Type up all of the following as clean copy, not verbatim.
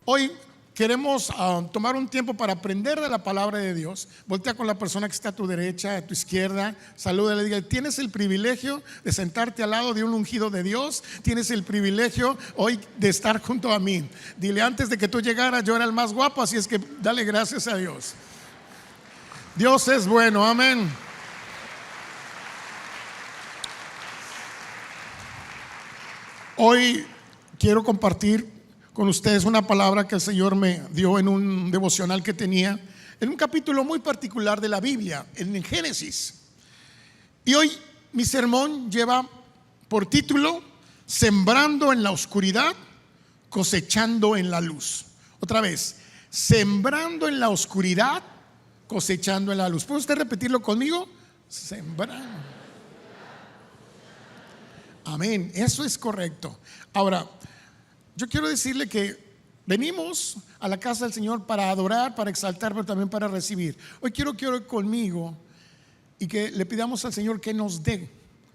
Hoy queremos tomar un tiempo para aprender de la palabra de Dios. Voltea con la persona que está a tu derecha, a tu izquierda, salúdale y diga: tienes el privilegio de sentarte al lado de un ungido de Dios. Tienes el privilegio hoy de estar junto a mí. Dile: antes de que tú llegaras yo era el más guapo, así es que dale gracias a Dios. Dios es bueno, amén. Hoy quiero compartir con ustedes una palabra que el Señor me dio en un devocional que tenía, en un capítulo muy particular de la Biblia, en el Génesis. Y hoy mi sermón lleva por título: sembrando en la oscuridad, cosechando en la luz. Otra vez: sembrando en la oscuridad, cosechando en la luz. ¿Puede usted repetirlo conmigo? Sembrando. Amén, eso es correcto. Ahora, yo quiero decirle que venimos a la casa del Señor para adorar, para exaltar, pero también para recibir. Hoy quiero que ore conmigo y que le pidamos al Señor que nos dé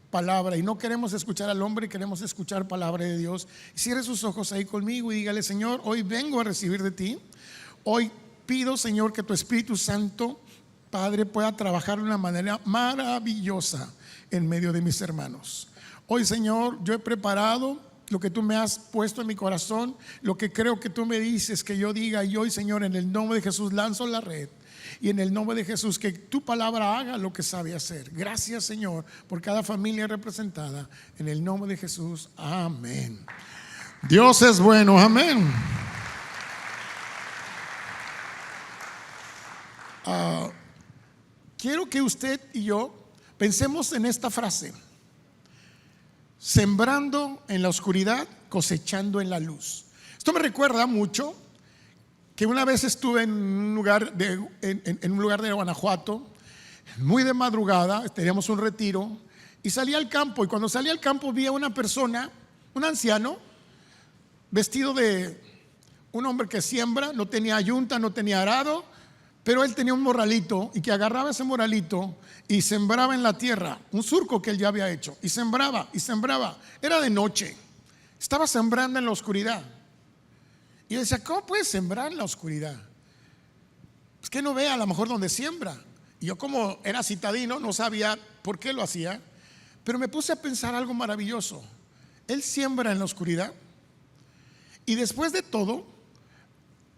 palabra. Y no queremos escuchar al hombre, queremos escuchar palabra de Dios. Cierre sus ojos ahí conmigo y dígale: Señor, hoy vengo a recibir de ti. Hoy pido, Señor, que tu Espíritu Santo, Padre, pueda trabajar de una manera maravillosa en medio de mis hermanos. Hoy, Señor, yo he preparado lo que tú me has puesto en mi corazón, lo que creo que tú me dices que yo diga. Y hoy, Señor, en el nombre de Jesús lanzo la red, y en el nombre de Jesús que tu palabra haga lo que sabe hacer. Gracias, Señor, por cada familia representada. En el nombre de Jesús, amén. Dios es bueno, amén. Quiero que usted y yo pensemos en esta frase: sembrando en la oscuridad, cosechando en la luz. Esto me recuerda mucho que una vez estuve en un lugar de Guanajuato, muy de madrugada. Teníamos un retiro y salí al campo, y cuando salí al campo vi a una persona, un anciano, vestido de un hombre que siembra. No tenía yunta, no tenía arado, pero él tenía un morralito, y que agarraba ese morralito y sembraba en la tierra, un surco que él ya había hecho, y sembraba y sembraba. Era de noche, estaba sembrando en la oscuridad. Y yo decía: ¿cómo puede sembrar en la oscuridad? Es que no vea a lo mejor donde siembra. Y yo, como era citadino, no sabía por qué lo hacía, pero me puse a pensar algo maravilloso. Él siembra en la oscuridad, y después de todo,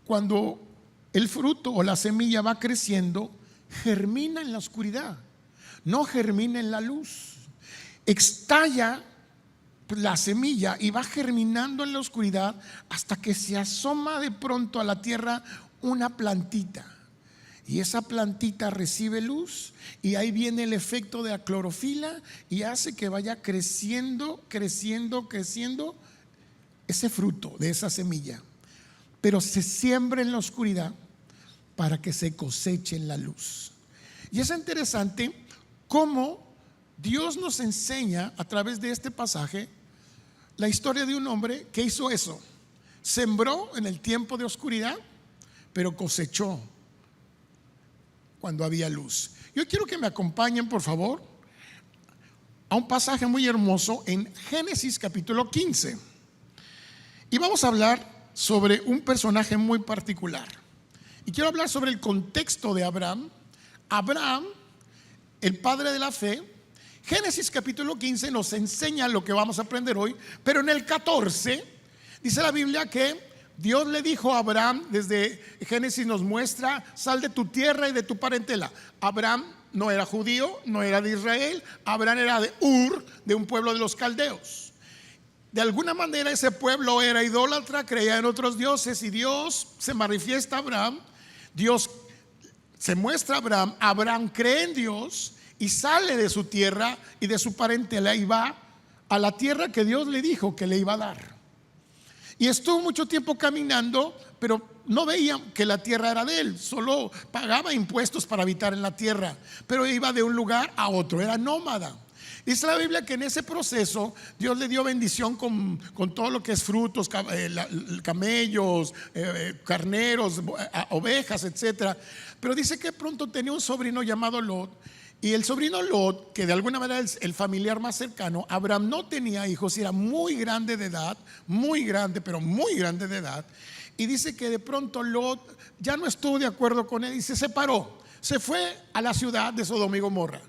cuando el fruto o la semilla va creciendo, germina en la oscuridad, no germina en la luz. Estalla la semilla y va germinando en la oscuridad hasta que se asoma de pronto a la tierra una plantita, y esa plantita recibe luz, y ahí viene el efecto de la clorofila y hace que vaya creciendo, creciendo, creciendo ese fruto de esa semilla. Pero se siembra en la oscuridad para que se coseche en la luz. Y es interesante cómo Dios nos enseña a través de este pasaje la historia de un hombre que hizo eso: sembró en el tiempo de oscuridad, pero cosechó cuando había luz. Yo quiero que me acompañen, por favor, a un pasaje muy hermoso en Génesis capítulo 15. Y vamos a hablar sobre un personaje muy particular. Y quiero hablar sobre el contexto de Abraham. Abraham, el padre de la fe. Génesis capítulo 15 nos enseña lo que vamos a aprender hoy, pero en el 14 dice la Biblia que Dios le dijo a Abraham, desde Génesis nos muestra: sal de tu tierra y de tu parentela. Abraham no era judío, no era de Israel. Abraham era de Ur, de un pueblo de los caldeos. De alguna manera ese pueblo era idólatra, creía en otros dioses, y Dios se manifiesta a Abraham. Dios se muestra a Abraham. Abraham cree en Dios y sale de su tierra y de su parentela y va a la tierra que Dios le dijo que le iba a dar. Y estuvo mucho tiempo caminando, pero no veía que la tierra era de él. Solo pagaba impuestos para habitar en la tierra, pero iba de un lugar a otro, era nómada. Dice la Biblia que en ese proceso Dios le dio bendición con todo lo que es frutos, camellos, carneros, ovejas, etcétera. Pero dice que pronto tenía un sobrino llamado Lot, y el sobrino Lot, que de alguna manera es el familiar más cercano. Abraham no tenía hijos y era muy grande de edad, muy grande, pero muy grande de edad. Y dice que de pronto Lot ya no estuvo de acuerdo con él y se separó. Se fue a la ciudad de Sodoma y Gomorra,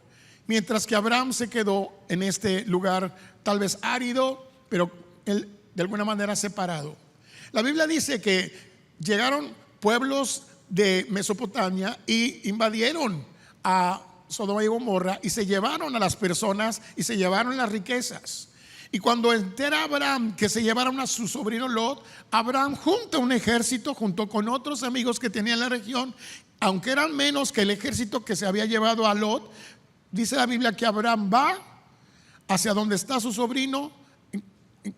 mientras que Abraham se quedó en este lugar tal vez árido, pero él de alguna manera separado. La Biblia dice que llegaron pueblos de Mesopotamia y invadieron a Sodoma y Gomorra y se llevaron a las personas y se llevaron las riquezas. Y cuando entera Abraham que se llevaron a su sobrino Lot, Abraham junta un ejército junto con otros amigos que tenía en la región, aunque eran menos que el ejército que se había llevado a Lot. Dice la Biblia que Abraham va hacia donde está su sobrino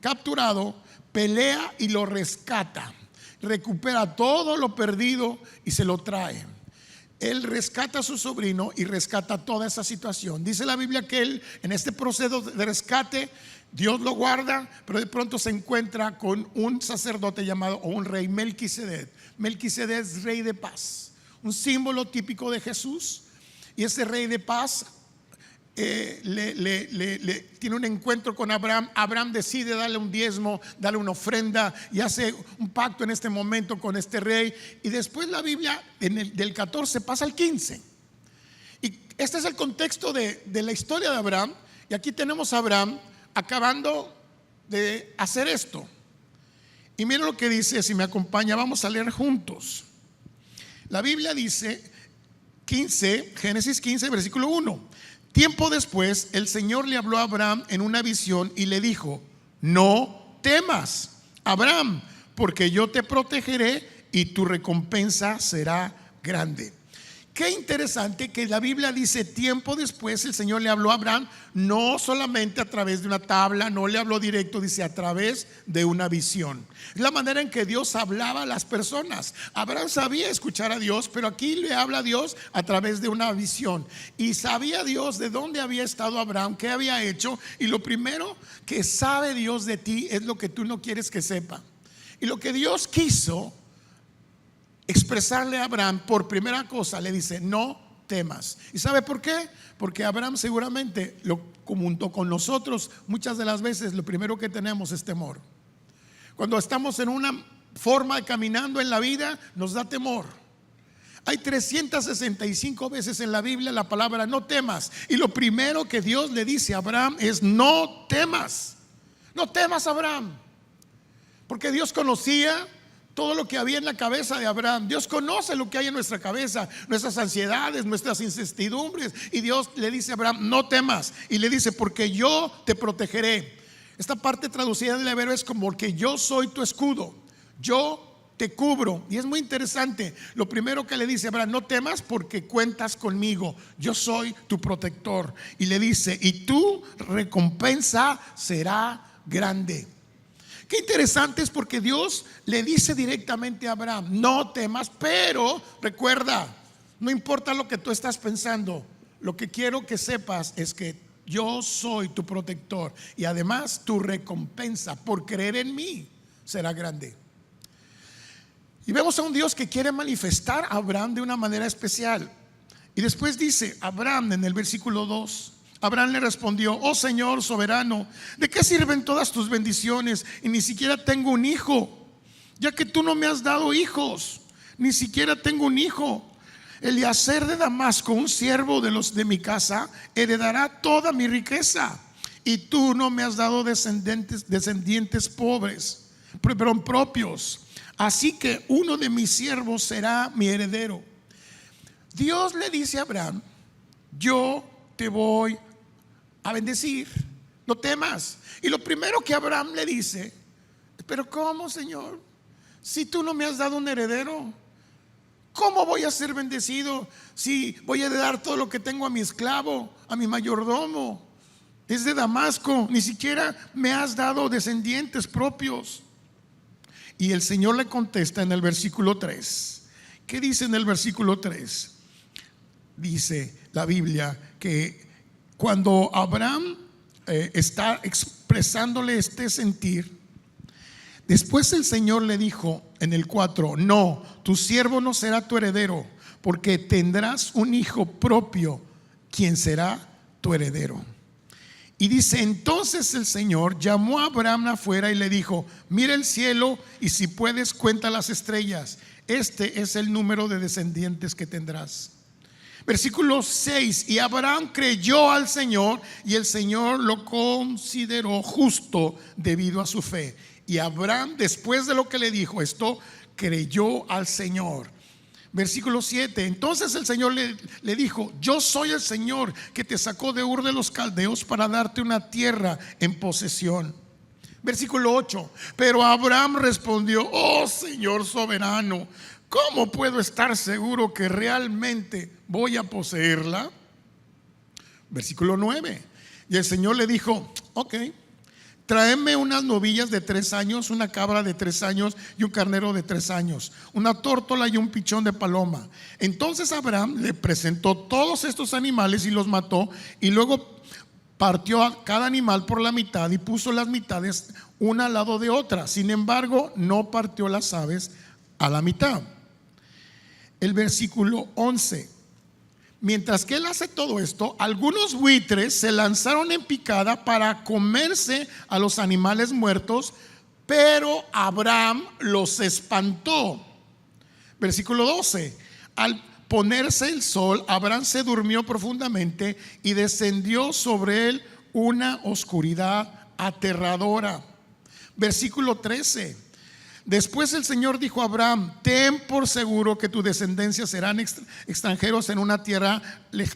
capturado, pelea y lo rescata, recupera todo lo perdido y se lo trae. Él rescata a su sobrino y rescata toda esa situación. Dice la Biblia que él, en este proceso de rescate, Dios lo guarda, pero de pronto se encuentra con un sacerdote llamado, o un rey, Melquisedec. Melquisedec es rey de paz, un símbolo típico de Jesús. Y ese rey de paz tiene un encuentro con Abraham. Abraham decide darle un diezmo, darle una ofrenda y hace un pacto en este momento con este rey. Y después la Biblia del 14 pasa al 15. Y este es el contexto de la historia de Abraham. Y aquí tenemos a Abraham acabando de hacer esto. Y miren lo que dice, si me acompaña, vamos a leer juntos. La Biblia dice 15, Génesis 15, versículo 1. Tiempo después, el Señor le habló a Abraham en una visión y le dijo: no temas, Abraham, porque yo te protegeré y tu recompensa será grande. Qué interesante que la Biblia dice: tiempo después el Señor le habló a Abraham, no solamente a través de una tabla, no le habló directo, dice a través de una visión. Es la manera en que Dios hablaba a las personas. Abraham sabía escuchar a Dios, pero aquí le habla a Dios a través de una visión. Y sabía Dios de dónde había estado Abraham, qué había hecho. Y lo primero que sabe Dios de ti es lo que tú no quieres que sepa. Y lo que Dios quiso expresarle a Abraham, por primera cosa le dice: no temas. ¿Y sabe por qué? Porque Abraham seguramente junto con nosotros, muchas de las veces lo primero que tenemos es temor. Cuando estamos en una forma de caminando en la vida, nos da temor. Hay 365 veces en la Biblia la palabra no temas, y lo primero que Dios le dice a Abraham es: no temas. No temas, Abraham, porque Dios conocía todo lo que había en la cabeza de Abraham. Dios conoce lo que hay en nuestra cabeza, nuestras ansiedades, nuestras incertidumbres. Y Dios le dice a Abraham: no temas. Y le dice: porque yo te protegeré. Esta parte traducida del hebreo es como que yo soy tu escudo, yo te cubro. Y es muy interesante. Lo primero que le dice a Abraham: no temas porque cuentas conmigo, yo soy tu protector. Y le dice: y tu recompensa será grande. Qué interesante es porque Dios le dice directamente a Abraham: no temas, pero recuerda, no importa lo que tú estás pensando, lo que quiero que sepas es que yo soy tu protector, y además tu recompensa por creer en mí será grande. Y vemos a un Dios que quiere manifestar a Abraham de una manera especial. Y después dice Abraham en el versículo 2: Abraham le respondió: oh Señor soberano, ¿de qué sirven todas tus bendiciones y ni siquiera tengo un hijo? Ya que tú no me has dado hijos, ni siquiera tengo un hijo. Eliezer de Damasco, un siervo de mi casa, heredará toda mi riqueza, y tú no me has dado descendientes pobres, pero propios. Así que uno de mis siervos será mi heredero. Dios le dice a Abraham: yo te voy a bendecir, no temas. Y lo primero que Abraham le dice: pero ¿cómo, Señor? Si tú no me has dado un heredero, ¿cómo voy a ser bendecido si voy a heredar todo lo que tengo a mi esclavo, a mi mayordomo? Es de Damasco, ni siquiera me has dado descendientes propios. Y el Señor le contesta en el versículo 3. ¿Qué dice en el versículo 3? Dice la Biblia que cuando Abraham está expresándole este sentir, después el Señor le dijo en el 4: no, tu siervo no será tu heredero, porque tendrás un hijo propio, quien será tu heredero. Y dice, entonces el Señor llamó a Abraham afuera y le dijo, mira el cielo y si puedes cuenta las estrellas. Este es el número de descendientes que tendrás. Versículo 6, y Abraham creyó al Señor y el Señor lo consideró justo debido a su fe. Y Abraham, después de lo que le dijo esto, creyó al Señor. Versículo 7, entonces el Señor le dijo, yo soy el Señor que te sacó de Ur de los Caldeos para darte una tierra en posesión. Versículo 8, pero Abraham respondió, oh Señor soberano, ¿cómo puedo estar seguro que realmente voy a poseerla? Versículo 9, y el Señor le dijo, ok, tráeme unas novillas de 3 años, una cabra de 3 años y un carnero de 3 años, una tórtola y un pichón de paloma. Entonces Abraham le presentó todos estos animales y los mató, y luego partió a cada animal por la mitad y puso las mitades una al lado de otra. Sin embargo, no partió las aves a la mitad. El versículo 11, mientras que él hace todo esto, algunos buitres se lanzaron en picada para comerse a los animales muertos, pero Abraham los espantó. Versículo 12, al ponerse el sol, Abraham se durmió profundamente y descendió sobre él una oscuridad aterradora. Versículo 13, después el Señor dijo a Abraham, ten por seguro que tu descendencia serán extranjeros en una tierra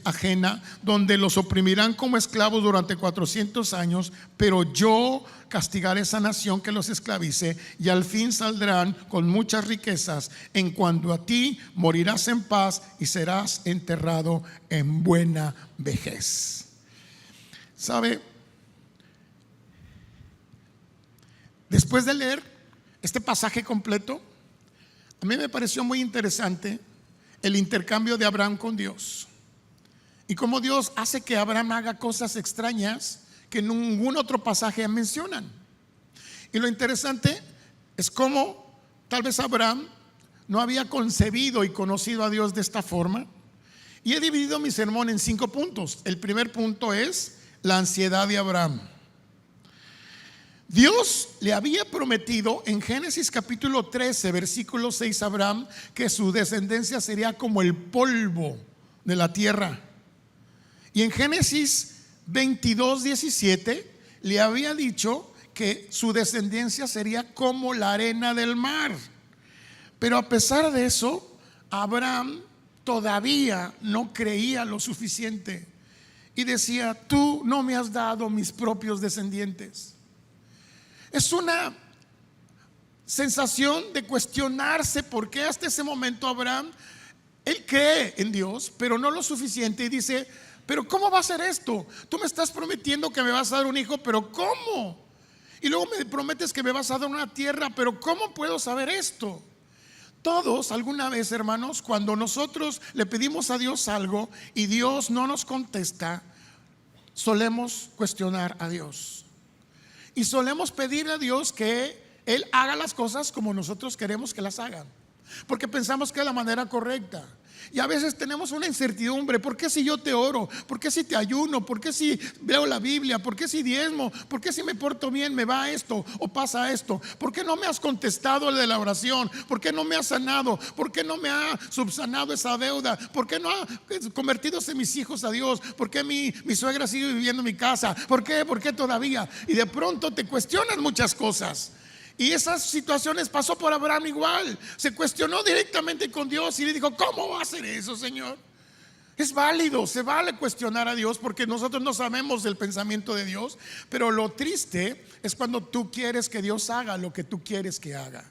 ajena, donde los oprimirán como esclavos durante 400 años, pero yo castigaré esa nación que los esclavice, y al fin saldrán con muchas riquezas. En cuanto a ti, morirás en paz y serás enterrado en buena vejez. ¿Sabe? Después de leer este pasaje completo, a mí me pareció muy interesante el intercambio de Abraham con Dios y cómo Dios hace que Abraham haga cosas extrañas que ningún otro pasaje mencionan. Y lo interesante es cómo tal vez Abraham no había concebido y conocido a Dios de esta forma. Y he dividido mi sermón en 5 puntos. El primer punto es la ansiedad de Abraham. Dios le había prometido en Génesis capítulo 13 versículo 6 a Abraham que su descendencia sería como el polvo de la tierra. Y en Génesis 22:17 le había dicho que su descendencia sería como la arena del mar. Pero a pesar de eso, Abraham todavía no creía lo suficiente y decía, tú no me has dado mis propios descendientes. Es una sensación de cuestionarse por qué hasta ese momento Abraham, él cree en Dios, pero no lo suficiente, y dice, pero ¿cómo va a ser esto? Tú me estás prometiendo que me vas a dar un hijo, pero ¿cómo? Y luego me prometes que me vas a dar una tierra, pero ¿cómo puedo saber esto? Todos alguna vez, hermanos, cuando nosotros le pedimos a Dios algo y Dios no nos contesta, solemos cuestionar a Dios. Y solemos pedirle a Dios que Él haga las cosas como nosotros queremos que las hagan, porque pensamos que es la manera correcta. Y a veces tenemos una incertidumbre. ¿Por qué si yo te oro? ¿Por qué si te ayuno? ¿Por qué si leo la Biblia? ¿Por qué si diezmo? ¿Por qué si me porto bien me va esto o pasa esto? ¿Por qué no me has contestado el de la oración? ¿Por qué no me has sanado? ¿Por qué no me ha subsanado esa deuda? ¿Por qué no ha convertido mis hijos a Dios? ¿Por qué mi suegra sigue viviendo en mi casa? ¿Por qué? ¿Por qué todavía? Y de pronto te cuestionas muchas cosas. Y esas situaciones pasó por Abraham igual. Se cuestionó directamente con Dios y le dijo, ¿cómo va a hacer eso, Señor? Es válido, se vale cuestionar a Dios, porque nosotros no sabemos del pensamiento de Dios. Pero lo triste es cuando tú quieres que Dios haga lo que tú quieres que haga.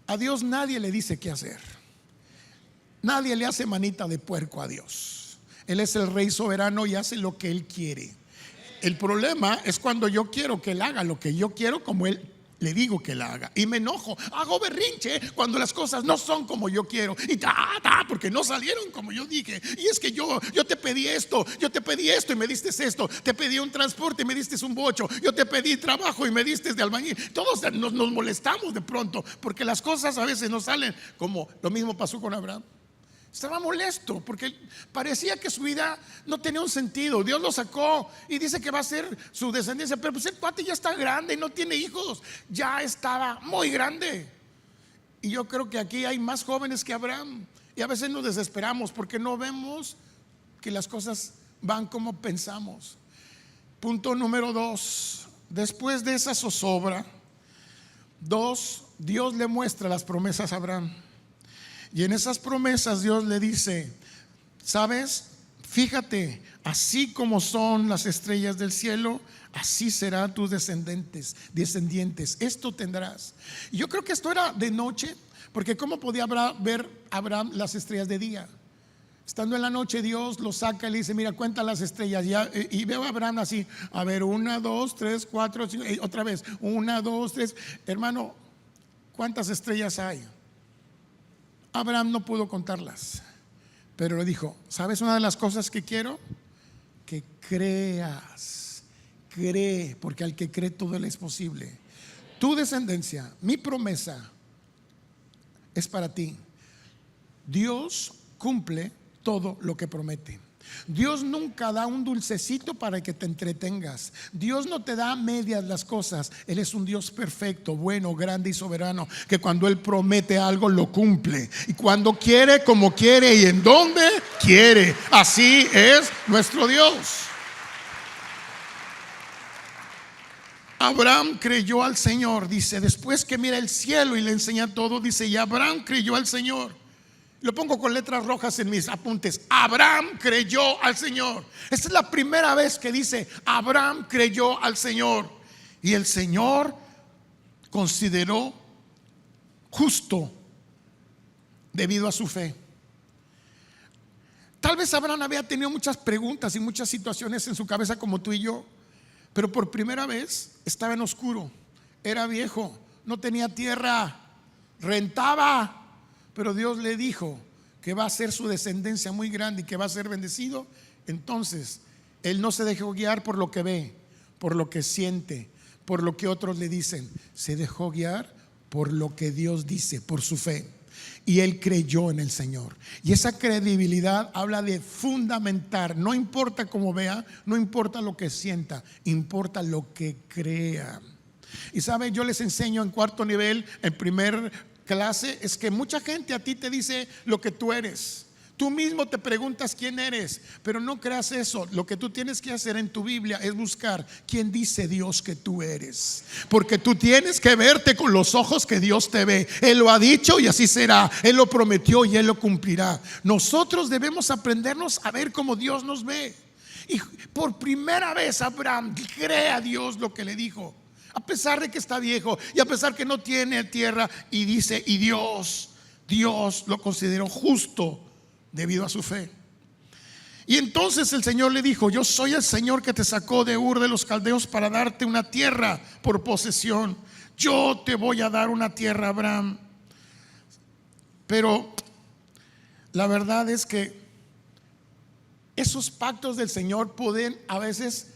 A Dios nadie le dice qué hacer. Nadie le hace manita de puerco a Dios. Él es el Rey soberano y hace lo que Él quiere. El problema es cuando yo quiero que Él haga lo que yo quiero, como Él le digo que Él haga, y me enojo, hago berrinche cuando las cosas no son como yo quiero, y porque no salieron como yo dije. Y es que yo te pedí esto, y me diste esto, te pedí un transporte y me diste un bocho, yo te pedí trabajo y me diste de albañil. Todos nos molestamos de pronto porque las cosas a veces no salen como lo mismo pasó con Abraham. Estaba molesto porque parecía que su vida no tenía un sentido. Dios lo sacó y dice que va a ser su descendencia, pero pues el cuate ya está grande y no tiene hijos. Ya estaba muy grande. Y yo creo que aquí hay más jóvenes que Abraham. Y a veces nos desesperamos porque no vemos que las cosas van como pensamos. Punto número 2. Después de esa zozobra, Dios le muestra las promesas a Abraham. Y en esas promesas Dios le dice: ¿sabes? Fíjate, así como son las estrellas del cielo, así serán tus descendientes. Esto tendrás. Y yo creo que esto era de noche, porque ¿cómo podía ver Abraham las estrellas de día? Estando en la noche, Dios lo saca y le dice: mira, cuenta las estrellas. Y veo a Abraham así, a ver, 1, 2, 3, 4, 5, otra vez, 1, 2, 3. Hermano, ¿cuántas estrellas hay? Abraham no pudo contarlas, pero le dijo: ¿sabes una de las cosas que quiero? Que creas. Cree, porque al que cree todo le es posible. Tu descendencia, mi promesa es para ti. Dios cumple todo lo que promete. Dios nunca da un dulcecito para que te entretengas. Dios no te da medias las cosas. Él es un Dios perfecto, bueno, grande y soberano, que cuando Él promete algo lo cumple, y cuando quiere, como quiere y en donde quiere. Así es nuestro Dios. Abraham creyó al Señor, dice, después que mira el cielo y le enseña todo, dice, y Abraham creyó al Señor. Lo pongo con letras rojas en mis apuntes: Abraham creyó al Señor. Esta es la primera vez que dice Abraham creyó al Señor, y el Señor consideró justo debido a su fe. Tal vez Abraham había tenido muchas preguntas y muchas situaciones en su cabeza como tú y yo, pero por primera vez estaba en oscuro, era viejo, no tenía tierra, rentaba. Pero Dios le dijo que va a ser su descendencia muy grande y que va a ser bendecido. Entonces él no se dejó guiar por lo que ve, por lo que siente, por lo que otros le dicen. Se dejó guiar por lo que Dios dice, por su fe. Y él creyó en el Señor. Y esa credibilidad habla de fundamentar. No importa cómo vea, no importa lo que sienta, importa lo que crea. Y sabe, yo les enseño en cuarto nivel, en primer clase, es que mucha gente a ti te dice lo que tú eres. Tú mismo te preguntas quién eres, pero no creas eso. Lo que tú tienes que hacer en tu Biblia es buscar quién dice Dios que tú eres, porque tú tienes que verte con los ojos que Dios te ve. Él lo ha dicho y así será. Él lo prometió y Él lo cumplirá. Nosotros debemos aprendernos a ver como Dios nos ve. Y por primera vez Abraham cree a Dios lo que le dijo, a pesar de que está viejo y a pesar que no tiene tierra, y dice, y Dios lo consideró justo debido a su fe. Y entonces el Señor le dijo: yo soy el Señor que te sacó de Ur de los Caldeos para darte una tierra por posesión. Yo te voy a dar una tierra, Abraham. Pero la verdad es que esos pactos del Señor pueden a veces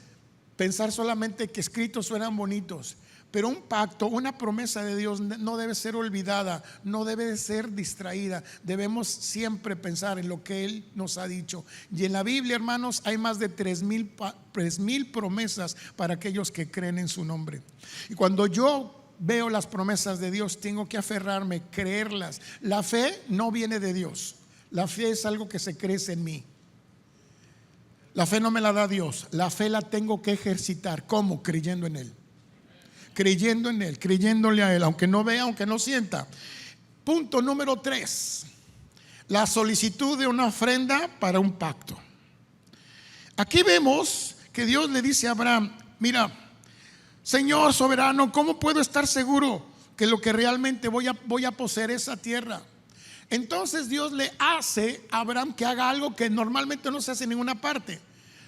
pensar solamente que escritos suenan bonitos, pero un pacto, una promesa de Dios no debe ser olvidada, no debe ser distraída. Debemos siempre pensar en lo que Él nos ha dicho. Y en la Biblia, hermanos, hay más de 3,000 promesas para aquellos que creen en su nombre. Y cuando yo veo las promesas de Dios, tengo que aferrarme, creerlas. La fe no viene de Dios, la fe es algo que se crece en mí. La fe no me la da Dios, la fe la tengo que ejercitar. ¿Cómo? Creyendo en Él. Creyendo en Él, creyéndole a Él, aunque no vea, aunque no sienta. Punto número 3: la solicitud de una ofrenda para un pacto. Aquí vemos que Dios le dice a Abraham: mira, Señor soberano, ¿cómo puedo estar seguro que lo que realmente voy a poseer esa tierra? Entonces Dios le hace a Abraham que haga algo que normalmente no se hace en ninguna parte.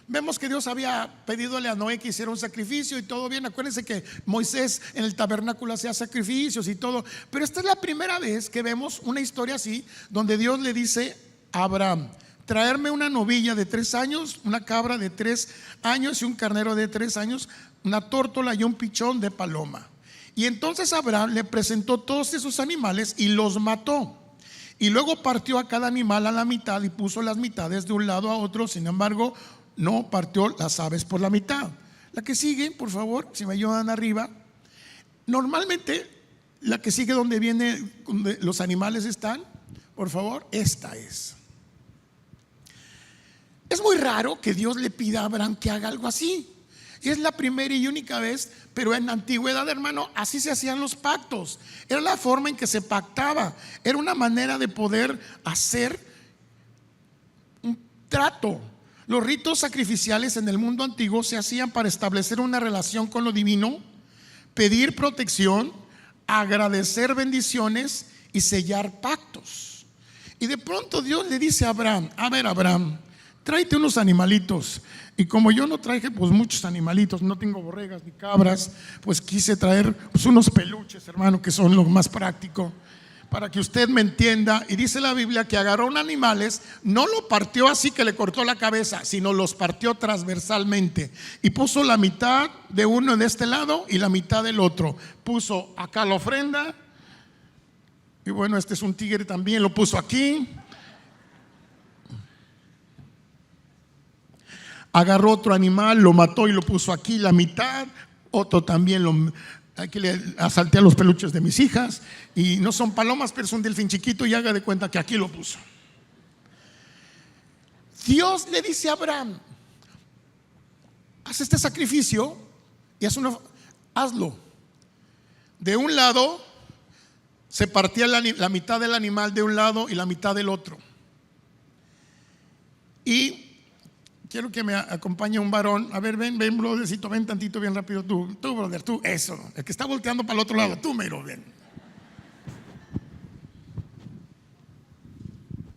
Vemos que Dios había pedidole a Noé que hiciera un sacrificio y todo bien. Acuérdense que Moisés en el tabernáculo hacía sacrificios y todo, pero esta es la primera vez que vemos una historia así, donde Dios le dice a Abraham: traerme una novilla de 3 años, una cabra de 3 años y un carnero de 3 años, una tórtola y un pichón de paloma. Y entonces Abraham le presentó todos esos animales y los mató. Y luego partió a cada animal a la mitad y puso las mitades de un lado a otro. Sin embargo, no partió las aves por la mitad. La que sigue, por favor, si me ayudan arriba. Normalmente, la que sigue donde los animales están, por favor, esta es. Es muy raro que Dios le pida a Abraham que haga algo así. Y es la primera y única vez, pero en la antigüedad, hermano, así se hacían los pactos. Era la forma en que se pactaba. Era una manera de poder hacer un trato. Los ritos sacrificiales en el mundo antiguo se hacían para establecer una relación con lo divino, pedir protección, agradecer bendiciones y sellar pactos. Y de pronto Dios le dice a Abraham: a ver, Abraham, tráete unos animalitos. Y como yo no traje pues muchos animalitos, no tengo borregas ni cabras, pues quise traer pues unos peluches, hermano, que son lo más práctico, para que usted me entienda. Y dice la Biblia que agarró un animales, no lo partió así que le cortó la cabeza, sino los partió transversalmente y puso la mitad de uno de este lado y la mitad del otro. Puso acá la ofrenda, y bueno, este es un tigre también, lo puso aquí. Agarró otro animal, lo mató y lo puso aquí la mitad. Otro también aquí le asalté a los peluches de mis hijas. Y no son palomas, pero es un delfín chiquito, y haga de cuenta que aquí lo puso. Dios le dice a Abraham: haz este sacrificio y hazlo. De un lado se partía la mitad del animal de un lado y la mitad del otro. Y quiero que me acompañe un varón. A ver, ven, brothercito, ven tantito, bien rápido. Tú, brother, tú, eso. El que está volteando para el otro lado, tú, mero, ven.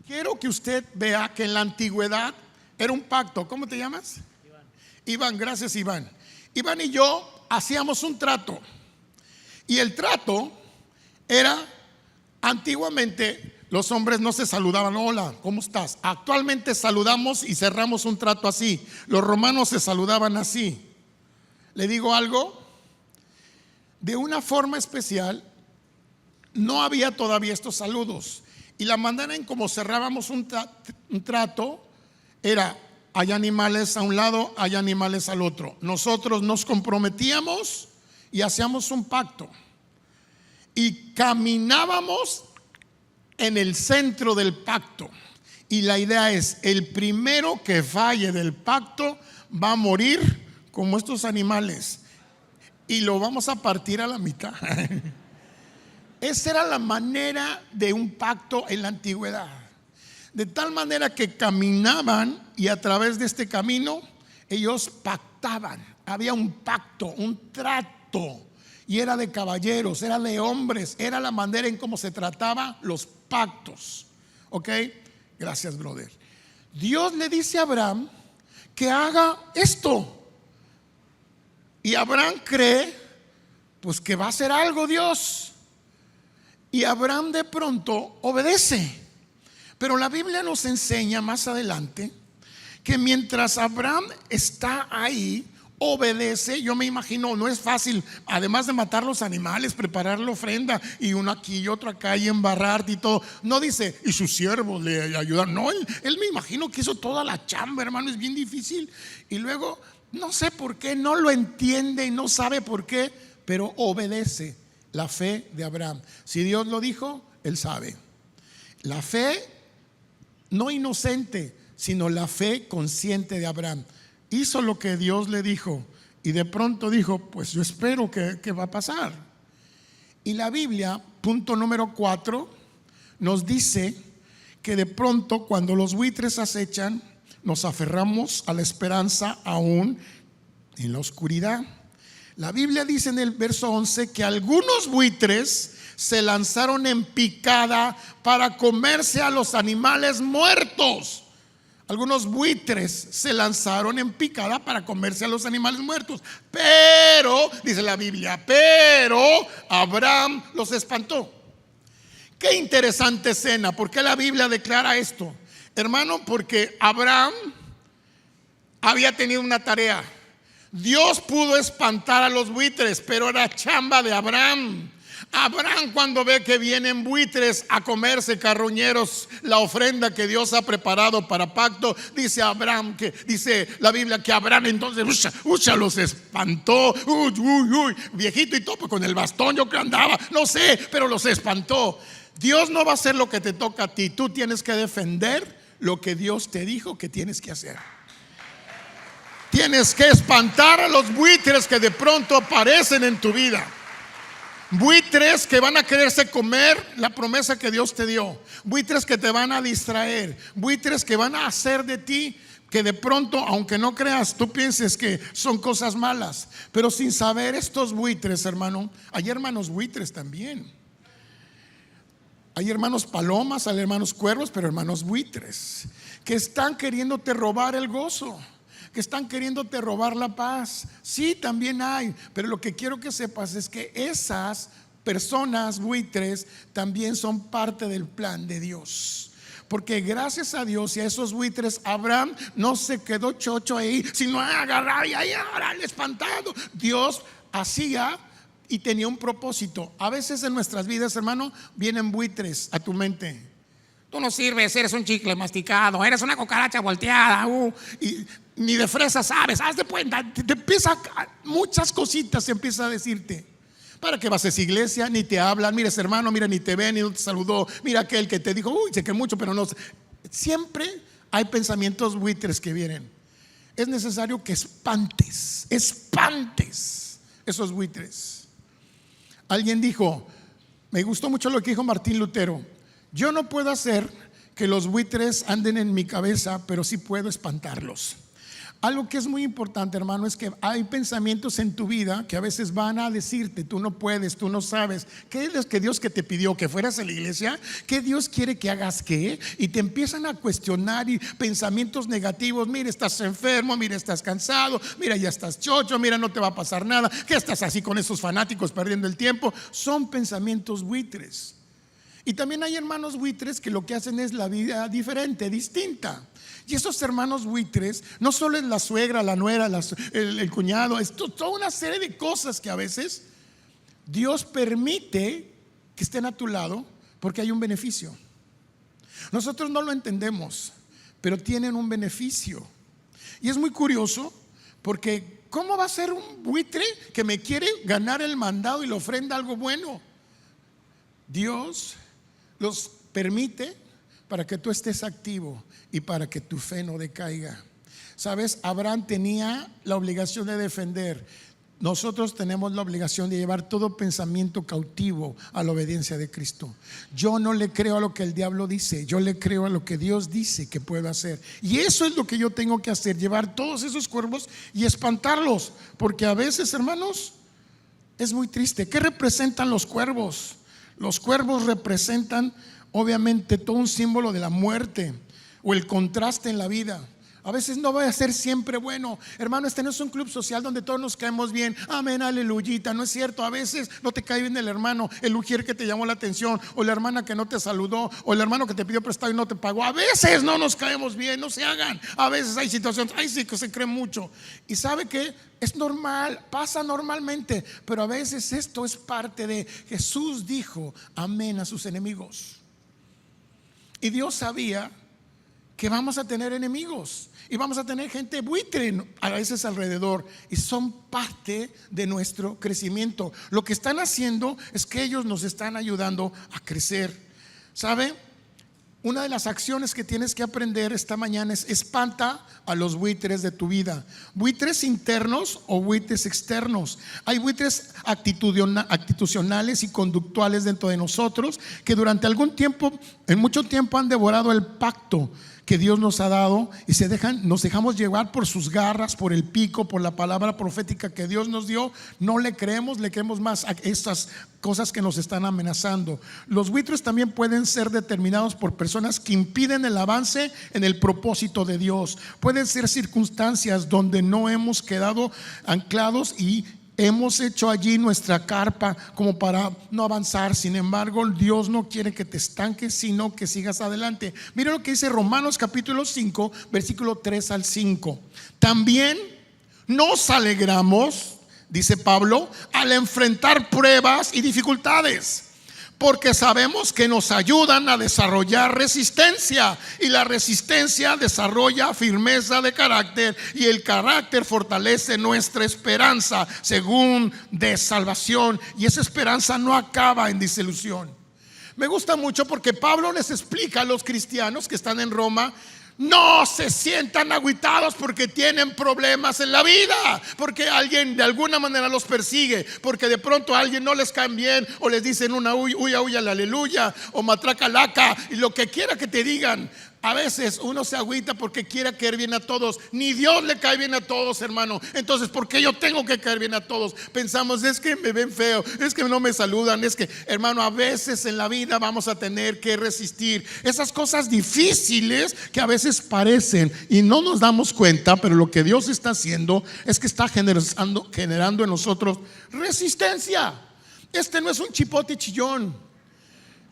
Quiero que usted vea que en la antigüedad era un pacto. ¿Cómo te llamas? Iván, gracias, Iván. Iván y yo hacíamos un trato. Y el trato era, antiguamente, los hombres no se saludaban: hola, ¿cómo estás? Actualmente saludamos y cerramos un trato así. Los romanos se saludaban así. ¿Le digo algo? De una forma especial, no había todavía estos saludos. Y la manera en cómo cerrábamos un trato era: hay animales a un lado, hay animales al otro. Nosotros nos comprometíamos y hacíamos un pacto. Y caminábamos en el centro del pacto. Y la idea es: el primero que falle del pacto va a morir como estos animales, y lo vamos a partir a la mitad. Esa era la manera de un pacto en la antigüedad. De tal manera que caminaban, y a través de este camino ellos pactaban. Había un pacto, un trato. Y era de caballeros, era de hombres, era la manera en cómo se trataba los pactos. ¿Ok? Gracias, brother. Dios le dice a Abraham que haga esto. Y Abraham cree pues que va a hacer algo Dios. Y Abraham de pronto obedece. Pero la Biblia nos enseña más adelante que mientras Abraham está ahí, obedece. Yo me imagino, no es fácil, además de matar los animales, preparar la ofrenda, y uno aquí y otro acá, y embarrarte y todo. No dice: y sus siervos le ayudan. No, él me imagino que hizo toda la chamba, hermano. Es bien difícil. Y luego, no sé por qué, no lo entiende y no sabe por qué, pero obedece. La fe de Abraham. Si Dios lo dijo, él sabe. La fe no inocente, sino la fe consciente de Abraham. Hizo lo que Dios le dijo, y de pronto dijo: pues yo espero que va a pasar. Y la Biblia, punto número 4, nos dice que de pronto, cuando los buitres acechan, nos aferramos a la esperanza aún en la oscuridad. La Biblia dice en el verso 11 que algunos buitres se lanzaron en picada para comerse a los animales muertos. Algunos buitres se lanzaron en picada para comerse a los animales muertos. Pero, dice la Biblia, pero Abraham los espantó. Qué interesante escena. ¿Por qué la Biblia declara esto? Hermano, porque Abraham había tenido una tarea. Dios pudo espantar a los buitres, pero era chamba de Abraham. Abraham, cuando ve que vienen buitres a comerse carroñeros la ofrenda que Dios ha preparado para pacto, dice Abraham, que dice la Biblia que Abraham entonces los espantó. Uy, viejito y todo, pues con el bastón yo que andaba, no sé, pero los espantó. Dios no va a hacer lo que te toca a ti. Tú tienes que defender lo que Dios te dijo que tienes que hacer. Tienes que espantar a los buitres que de pronto aparecen en tu vida. Buitres que van a quererse comer la promesa que Dios te dio. Buitres que te van a distraer. Buitres que van a hacer de ti que de pronto, aunque no creas, tú pienses que son cosas malas. Pero sin saber, estos buitres, hermano, hay hermanos buitres también. Hay hermanos palomas, hay hermanos cuervos, pero hermanos buitres que están queriéndote robar el gozo, que están queriéndote robar la paz. Sí, también hay, pero lo que quiero que sepas es que esas personas buitres también son parte del plan de Dios. Porque gracias a Dios y a esos buitres, Abraham no se quedó chocho ahí, sino agarrar y ahí ahora espantado. Dios hacía y tenía un propósito. A veces en nuestras vidas, hermano, vienen buitres a tu mente. Tú no sirves, eres un chicle masticado, eres una cucaracha volteada, y ni de fresa sabes, haz de cuenta, te empieza muchas cositas, se empieza a decirte. ¿Para qué vas a esa iglesia? Ni te hablan, mira ese hermano, mira, ni te ve, ni no te saludó, mira aquel que te dijo, sé que mucho, pero no. Siempre hay pensamientos buitres que vienen. Es necesario que espantes esos buitres. Alguien dijo, me gustó mucho lo que dijo Martín Lutero: yo no puedo hacer que los buitres anden en mi cabeza, pero sí puedo espantarlos. Algo que es muy importante, hermano, es que hay pensamientos en tu vida que a veces van a decirte, tú no puedes, tú no sabes. ¿Qué es que Dios que te pidió? ¿Que fueras a la iglesia? ¿Qué Dios quiere que hagas qué? Y te empiezan a cuestionar y pensamientos negativos. Mira, estás enfermo, mira, estás cansado, mira, ya estás chocho, mira, no te va a pasar nada. ¿Qué estás así con esos fanáticos perdiendo el tiempo? Son pensamientos buitres. Y también hay hermanos buitres que lo que hacen es la vida diferente, distinta. Y esos hermanos buitres no solo es la suegra, la nuera, el cuñado, es toda una serie de cosas que a veces Dios permite que estén a tu lado porque hay un beneficio. Nosotros no lo entendemos, pero tienen un beneficio. Y es muy curioso porque ¿cómo va a ser un buitre que me quiere ganar el mandado y le ofrenda algo bueno? Dios los permite para que tú estés activo y para que tu fe no decaiga. Sabes, Abraham tenía la obligación de defender. Nosotros tenemos la obligación de llevar todo pensamiento cautivo a la obediencia de Cristo. Yo no le creo a lo que el diablo dice, yo le creo a lo que Dios dice que puedo hacer. Y eso es lo que yo tengo que hacer, llevar todos esos cuervos y espantarlos. Porque a veces, hermanos, es muy triste. ¿Qué representan los cuervos? Los cuervos representan obviamente todo un símbolo de la muerte o el contraste en la vida. A veces no va a ser siempre bueno. Hermano, este no es un club social donde todos nos caemos bien. Amén, aleluyita. No es cierto. A veces no te cae bien el hermano, el ujier que te llamó la atención, o la hermana que no te saludó, o el hermano que te pidió prestado y no te pagó. A veces no nos caemos bien, no se hagan. A veces hay situaciones, ay sí que se cree mucho. Y sabe que es normal, pasa normalmente. Pero a veces esto es parte de Jesús dijo amén a sus enemigos. Y Dios sabía que vamos a tener enemigos y vamos a tener gente buitre a veces alrededor, y son parte de nuestro crecimiento. Lo que están haciendo es que ellos nos están ayudando a crecer. ¿Sabe? Una de las acciones que tienes que aprender esta mañana es espanta a los buitres de tu vida. Buitres internos o buitres externos. Hay buitres actitudinales y conductuales dentro de nosotros que durante algún tiempo, en mucho tiempo, han devorado el pacto que Dios nos ha dado y nos dejamos llevar por sus garras, por el pico, por la palabra profética que Dios nos dio. No le creemos, le creemos más a estas cosas que nos están amenazando. Los buitres también pueden ser determinados por personas que impiden el avance en el propósito de Dios. Pueden ser circunstancias donde no hemos quedado anclados y hemos hecho allí nuestra carpa como para no avanzar. Sin embargo, Dios no quiere que te estanques, sino que sigas adelante. Mira lo que dice Romanos capítulo 5, versículo 3 al 5. También nos alegramos dice Pablo, al enfrentar pruebas y dificultades, porque sabemos que nos ayudan a desarrollar resistencia, y la resistencia desarrolla firmeza de carácter, y el carácter fortalece nuestra esperanza según de salvación, y esa esperanza no acaba en desilusión. Me gusta mucho porque Pablo les explica a los cristianos que están en Roma: no se sientan agüitados porque tienen problemas en la vida, porque alguien de alguna manera los persigue, porque de pronto a alguien no les caen bien, o les dicen una uya, aleluya, o matraca laca, y lo que quiera que te digan. A veces uno se agüita porque quiere caer bien a todos. Ni Dios le cae bien a todos, hermano. Entonces, ¿por qué yo tengo que caer bien a todos? Pensamos, es que me ven feo, es que no me saludan, es que, hermano, a veces en la vida vamos a tener que resistir esas cosas difíciles que a veces parecen y no nos damos cuenta, pero lo que Dios está haciendo es que está generando en nosotros resistencia. Este no es un chipote chillón,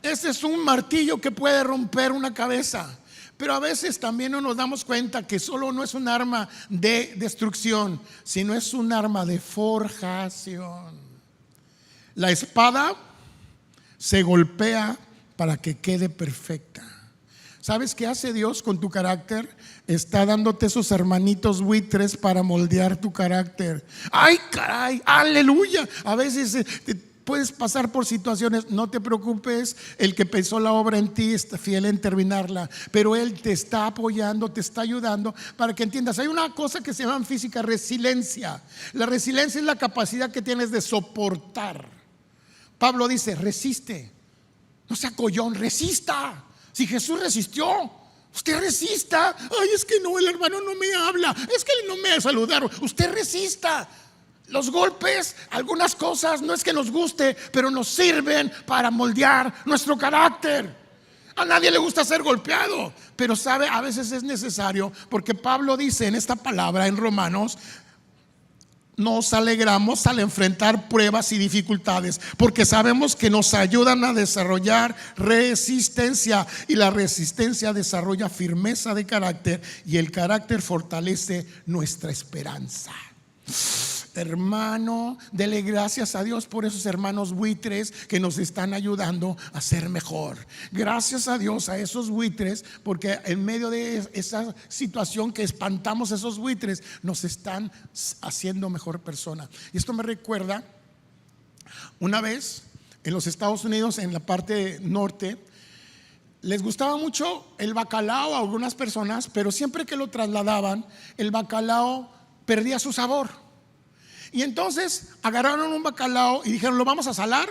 este es un martillo que puede romper una cabeza. Pero a veces también no nos damos cuenta que solo no es un arma de destrucción, sino es un arma de forjación. La espada se golpea para que quede perfecta. ¿Sabes qué hace Dios con tu carácter? Está dándote esos hermanitos buitres para moldear tu carácter. ¡Ay, caray! ¡Aleluya! A veces puedes pasar por situaciones, no te preocupes, el que pensó la obra en ti está fiel en terminarla, pero Él te está apoyando, te está ayudando para que entiendas. Hay una cosa que se llama en física resiliencia. La resiliencia es la capacidad que tienes de soportar. Pablo dice: resiste, no sea collón, resista. Si Jesús resistió, usted resista. Ay, es que no, el hermano no me habla, es que no me saludaron. Usted resista. Los golpes, algunas cosas no es que nos guste, pero nos sirven para moldear nuestro carácter. A nadie le gusta ser golpeado, pero sabe, a veces es necesario, porque Pablo dice en esta palabra en Romanos: nos alegramos al enfrentar pruebas y dificultades, porque sabemos que nos ayudan a desarrollar resistencia, y la resistencia desarrolla firmeza de carácter, y el carácter fortalece nuestra esperanza. Hermano, dele gracias a Dios por esos hermanos buitres que nos están ayudando a ser mejor. Gracias a Dios a esos buitres, porque en medio de esa situación que espantamos esos buitres, nos están haciendo mejor persona. Y esto me recuerda una vez en los Estados Unidos, en la parte norte, les gustaba mucho el bacalao a algunas personas, pero siempre que lo trasladaban, el bacalao perdía su sabor. Y entonces agarraron un bacalao y dijeron: lo vamos a salar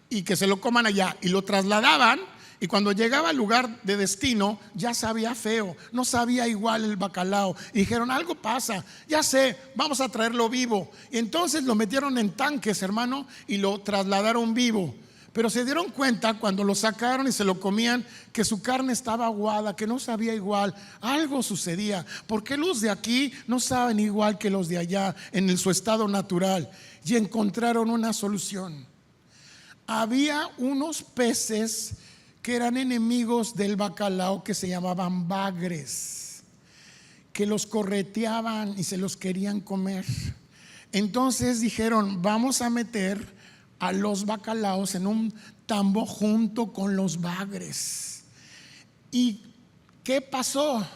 y que se lo coman allá. Y lo trasladaban, y cuando llegaba al lugar de destino ya sabía feo, no sabía igual el bacalao. Y dijeron: algo pasa, ya sé, vamos a traerlo vivo. Y entonces lo metieron en tanques, hermano, y lo trasladaron vivo. Pero se dieron cuenta cuando lo sacaron y se lo comían que su carne estaba aguada, que no sabía igual. Algo sucedía. ¿Por qué los de aquí no saben igual que los de allá en su estado natural? Y encontraron una solución. Había unos peces que eran enemigos del bacalao, que se llamaban bagres, que los correteaban y se los querían comer. Entonces dijeron: vamos a meter a los bacalaos en un tambo junto con los bagres. ¿Y qué pasó?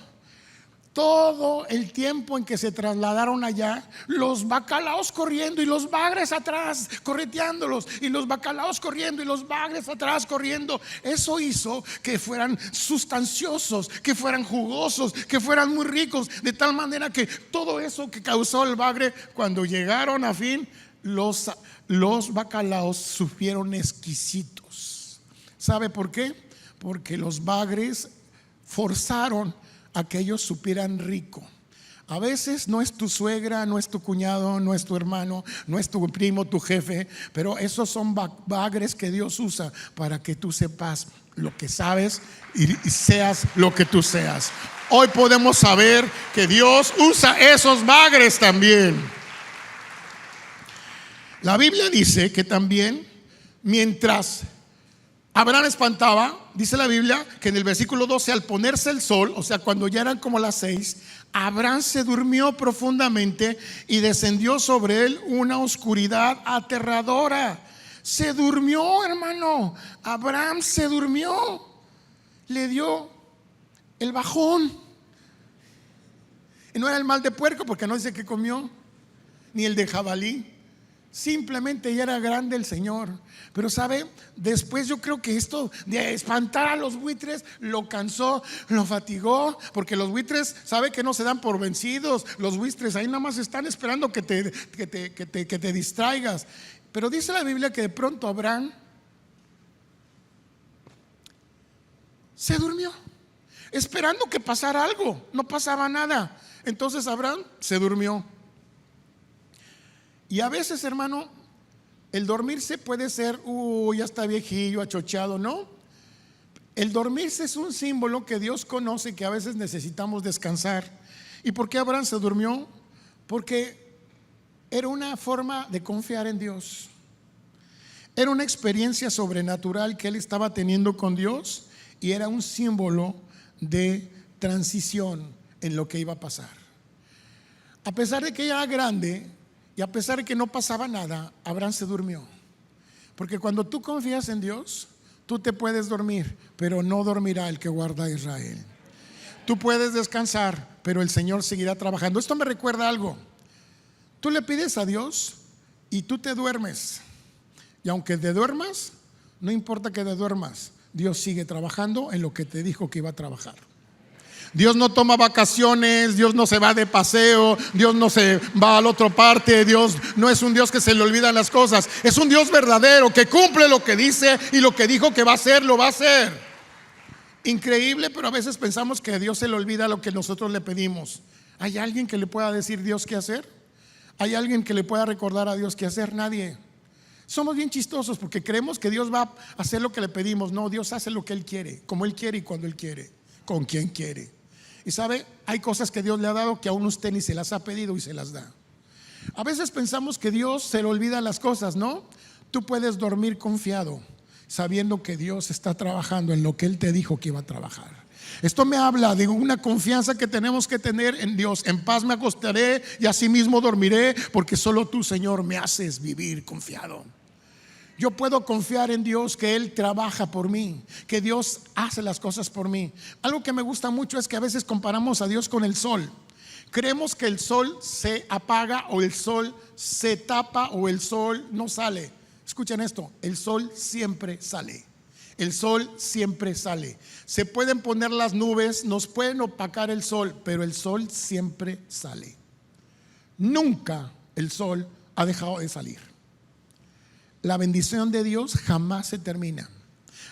Todo el tiempo en que se trasladaron allá, los bacalaos corriendo y los bagres atrás correteándolos, y los bacalaos corriendo y los bagres atrás corriendo. Eso hizo que fueran sustanciosos, que fueran jugosos, que fueran muy ricos, de tal manera que todo eso que causó el bagre, cuando llegaron a fin, los bacalaos supieron exquisitos. ¿Sabe por qué? Porque los bagres forzaron a que ellos supieran rico. A veces no es tu suegra, no es tu cuñado, no es tu hermano, no es tu primo, tu jefe, pero esos son bagres que Dios usa para que tú sepas lo que sabes y seas lo que tú seas. Hoy podemos saber que Dios usa esos bagres también. La Biblia dice que también, mientras Abraham espantaba, dice la Biblia, que en el versículo 12, al ponerse el sol, o sea, cuando ya eran como las 6, Abraham se durmió profundamente y descendió sobre él una oscuridad aterradora. Se durmió, hermano. Abraham se durmió. Le dio el bajón. Y no era el mal de puerco, porque no dice que comió, ni el de jabalí. Simplemente ya era grande el Señor. Pero sabe, después yo creo que esto de espantar a los buitres lo cansó, lo fatigó, porque los buitres, sabe que no se dan por vencidos. Los buitres ahí nada más están esperando que te distraigas. Pero dice la Biblia que de pronto Abraham se durmió, esperando que pasara algo. No pasaba nada. Entonces Abraham se durmió. Y a veces, hermano, el dormirse puede ser, ya está viejillo, achochado, ¿no? El dormirse es un símbolo que Dios conoce, que a veces necesitamos descansar. ¿Y por qué Abraham se durmió? Porque era una forma de confiar en Dios. Era una experiencia sobrenatural que él estaba teniendo con Dios, y era un símbolo de transición en lo que iba a pasar. A pesar de que ella era grande y a pesar de que no pasaba nada, Abraham se durmió. Porque cuando tú confías en Dios, tú te puedes dormir, pero no dormirá el que guarda a Israel. Tú puedes descansar, pero el Señor seguirá trabajando. Esto me recuerda algo. Tú le pides a Dios y tú te duermes. Y aunque te duermas, no importa que te duermas, Dios sigue trabajando en lo que te dijo que iba a trabajar. Dios no toma vacaciones, Dios no se va de paseo, Dios no se va a la otra parte. Dios no es un Dios que se le olvidan las cosas. Es un Dios verdadero que cumple lo que dice, y lo que dijo que va a hacer, lo va a hacer. Increíble, pero a veces pensamos que a Dios se le olvida lo que nosotros le pedimos. ¿Hay alguien que le pueda decir Dios qué hacer? ¿Hay alguien que le pueda recordar a Dios qué hacer? Nadie. Somos bien chistosos porque creemos que Dios va a hacer lo que le pedimos. No, Dios hace lo que Él quiere, como Él quiere y cuando Él quiere, con quien quiere. Y sabe, hay cosas que Dios le ha dado que aún usted ni se las ha pedido y se las da. A veces pensamos que Dios se le olvidan las cosas, ¿no? Tú puedes dormir confiado, sabiendo que Dios está trabajando en lo que Él te dijo que iba a trabajar. Esto me habla de una confianza que tenemos que tener en Dios. En paz me acostaré y asimismo dormiré, porque solo tú, Señor, me haces vivir confiado. Yo puedo confiar en Dios, que Él trabaja por mí, que Dios hace las cosas por mí. Algo que me gusta mucho es que a veces comparamos a Dios con el sol. Creemos que el sol se apaga, o el sol se tapa, o el sol no sale. Escuchen esto, el sol siempre sale. El sol siempre sale. Se pueden poner las nubes, nos pueden opacar el sol, pero el sol siempre sale. Nunca el sol ha dejado de salir. La bendición de Dios jamás se termina.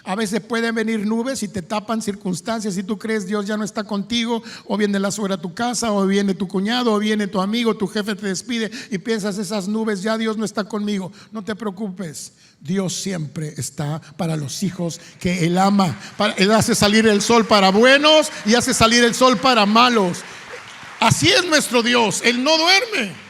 A veces pueden venir nubes y te tapan circunstancias, y tú crees Dios ya no está contigo, o viene la suegra a tu casa, o viene tu cuñado, o viene tu amigo, tu jefe te despide y piensas, esas nubes, ya Dios no está conmigo. No te preocupes, Dios siempre está para los hijos que Él ama. Él hace salir el sol para buenos y hace salir el sol para malos. Así es nuestro Dios, Él no duerme.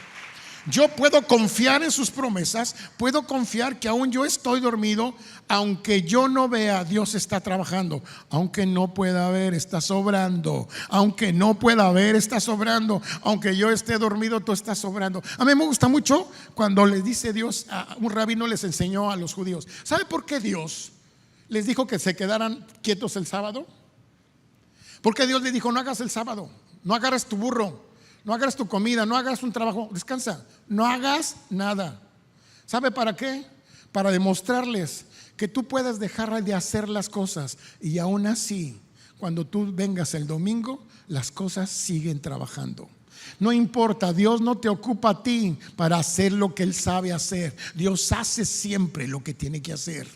Yo puedo confiar en sus promesas, puedo confiar que aún yo estoy dormido, aunque yo no vea, Dios está trabajando. Aunque no pueda ver, está sobrando. Aunque no pueda ver, está sobrando. Aunque yo esté dormido, tú estás sobrando. A mí me gusta mucho cuando les dice Dios, un rabino les enseñó a los judíos. ¿Sabe por qué Dios les dijo que se quedaran quietos el sábado? Porque Dios les dijo, no hagas el sábado, no agarres tu burro, no hagas tu comida, no hagas un trabajo, descansa, no hagas nada. ¿Sabe para qué? Para demostrarles que tú puedes dejar de hacer las cosas, y aún así, cuando tú vengas el domingo, las cosas siguen trabajando. No importa, Dios no te ocupa a ti para hacer lo que Él sabe hacer. Dios hace siempre lo que tiene que hacer.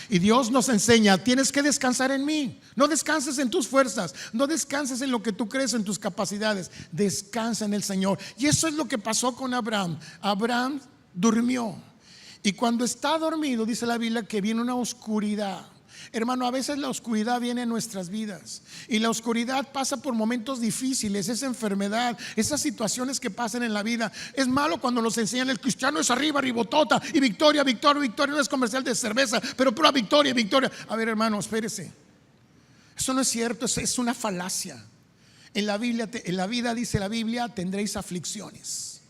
Y Dios nos enseña, tienes que descansar en mí. No descanses en tus fuerzas, no descanses en lo que tú crees, en tus capacidades. Descansa en el Señor. Y eso es lo que pasó con Abraham. Abraham durmió, y cuando está dormido, dice la Biblia que viene una oscuridad. Hermano, a veces la oscuridad viene en nuestras vidas y la oscuridad pasa por momentos difíciles, esa enfermedad, esas situaciones que pasan en la vida. Es malo cuando nos enseñan el cristiano es arriba, ribotota y victoria, victoria, victoria. No es comercial de cerveza, pero pura victoria, victoria. A ver, hermano, espérese. Eso no es cierto, es una falacia. En la vida dice la Biblia, tendréis aflicciones.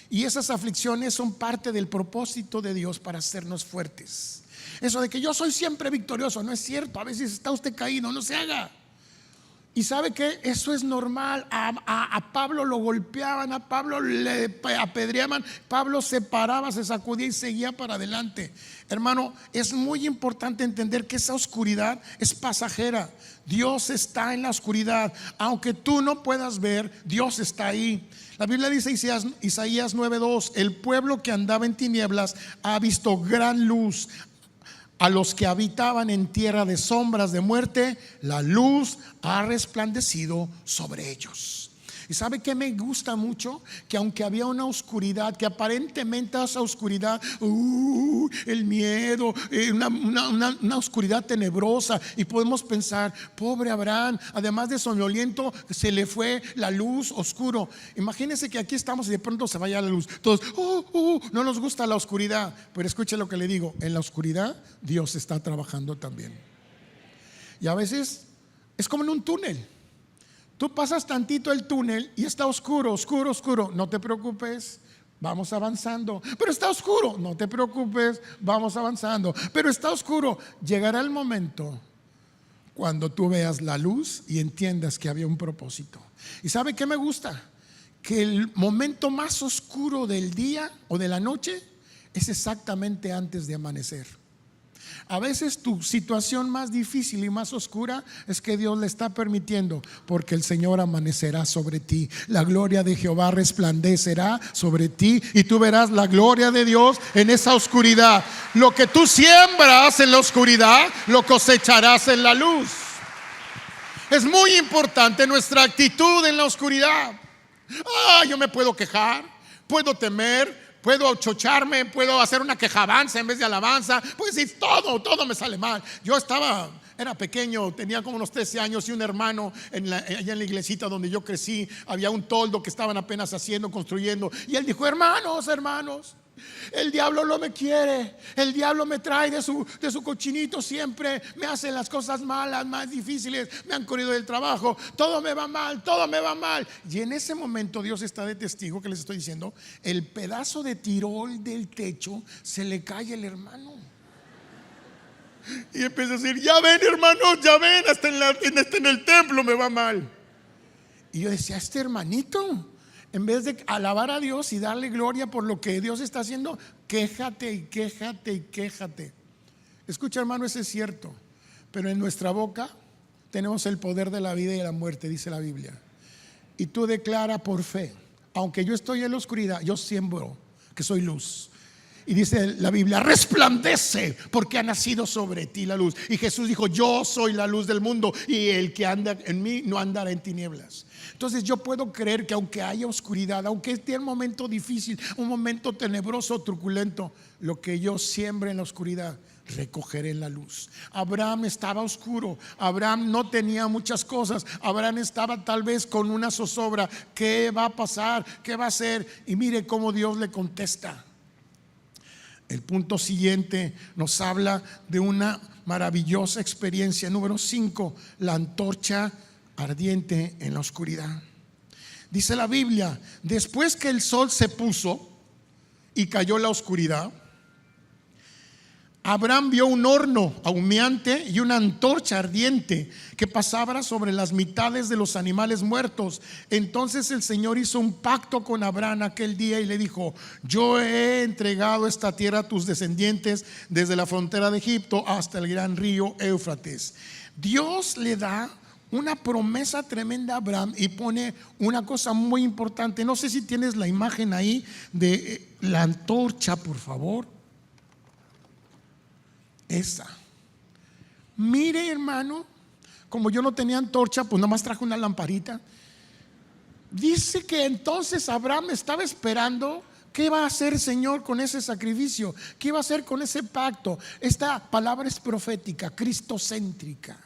Y esas aflicciones son parte del propósito de Dios para hacernos fuertes. Eso de que yo soy siempre victorioso, no es cierto. A veces está usted caído, no se haga. Y sabe que eso es normal. A Pablo lo golpeaban, a Pablo le apedreaban, Pablo se paraba, se sacudía y seguía para adelante. Hermano, es muy importante entender que esa oscuridad es pasajera. Dios está en la oscuridad. Aunque tú no puedas ver, Dios está ahí. La Biblia dice, Isaías 9:2, el pueblo que andaba en tinieblas ha visto gran luz. A los que habitaban en tierra de sombras de muerte, la luz ha resplandecido sobre ellos. Y sabe que me gusta mucho, que aunque había una oscuridad, que aparentemente esa oscuridad, el miedo, una oscuridad tenebrosa, y podemos pensar, pobre Abraham, además de soñoliento, se le fue la luz, oscuro. Imagínense que aquí estamos y de pronto se vaya la luz. Todos, no nos gusta la oscuridad. Pero escuche lo que le digo, en la oscuridad Dios está trabajando también. Y a veces es como en un túnel. Tú pasas tantito el túnel y está oscuro, oscuro, oscuro. No te preocupes, vamos avanzando. Pero está oscuro, no te preocupes, vamos avanzando. Pero está oscuro. Llegará el momento cuando tú veas la luz y entiendas que había un propósito. ¿Y sabe qué me gusta? Que el momento más oscuro del día o de la noche es exactamente antes de amanecer. A veces tu situación más difícil y más oscura es que Dios le está permitiendo, porque el Señor amanecerá sobre ti. La gloria de Jehová resplandecerá sobre ti y tú verás la gloria de Dios en esa oscuridad. Lo que tú siembras en la oscuridad, lo cosecharás en la luz. Es muy importante nuestra actitud en la oscuridad. Yo me puedo quejar, puedo temer, puedo chocharme, puedo hacer una quejabanza en vez de alabanza. Pues sí, todo me sale mal. Era pequeño, tenía como unos 13 años y un hermano allá en la iglesita donde yo crecí, había un toldo que estaban apenas construyendo. Y él dijo, hermanos, el diablo no me quiere, el diablo me trae de su cochinito siempre, me hace las cosas malas, más difíciles, me han corrido del trabajo, todo me va mal. Y en ese momento Dios está de testigo que les estoy diciendo, el pedazo de tirol del techo se le cae al hermano. Y empieza a decir, ya ven hermanos, ya ven, hasta en el templo me va mal. Y yo decía, este hermanito, en vez de alabar a Dios y darle gloria por lo que Dios está haciendo, quéjate y quéjate y quéjate. Escucha, hermano, eso es cierto. Pero en nuestra boca tenemos el poder de la vida y de la muerte, dice la Biblia. Y tú declara por fe, aunque yo estoy en la oscuridad, yo siembro que soy luz. Y dice la Biblia, resplandece porque ha nacido sobre ti la luz. Y Jesús dijo, yo soy la luz del mundo y el que anda en mí no andará en tinieblas. Entonces yo puedo creer que aunque haya oscuridad, aunque esté un momento difícil, un momento tenebroso, truculento, lo que yo siembre en la oscuridad, recogeré en la luz. Abraham estaba oscuro, Abraham no tenía muchas cosas, Abraham estaba tal vez con una zozobra. ¿Qué va a pasar? ¿Qué va a hacer? Y mire cómo Dios le contesta. El punto siguiente nos habla de una maravillosa experiencia. Número 5, la antorcha ardiente en la oscuridad. Dice la Biblia, después que el sol se puso y cayó la oscuridad, Abraham vio un horno humeante y una antorcha ardiente que pasaba sobre las mitades de los animales muertos. Entonces el Señor hizo un pacto con Abraham aquel día y le dijo, yo he entregado esta tierra a tus descendientes desde la frontera de Egipto hasta el gran río Éufrates. Dios le da una promesa tremenda a Abraham y pone una cosa muy importante. No sé si tienes la imagen ahí de la antorcha, por favor. Esa. Mire, hermano, como yo no tenía antorcha, pues nomás traje una lamparita. Dice que entonces Abraham estaba esperando ¿Qué va a hacer, Señor, con ese sacrificio? ¿Qué va a hacer con ese pacto? Esta palabra es profética, cristocéntrica.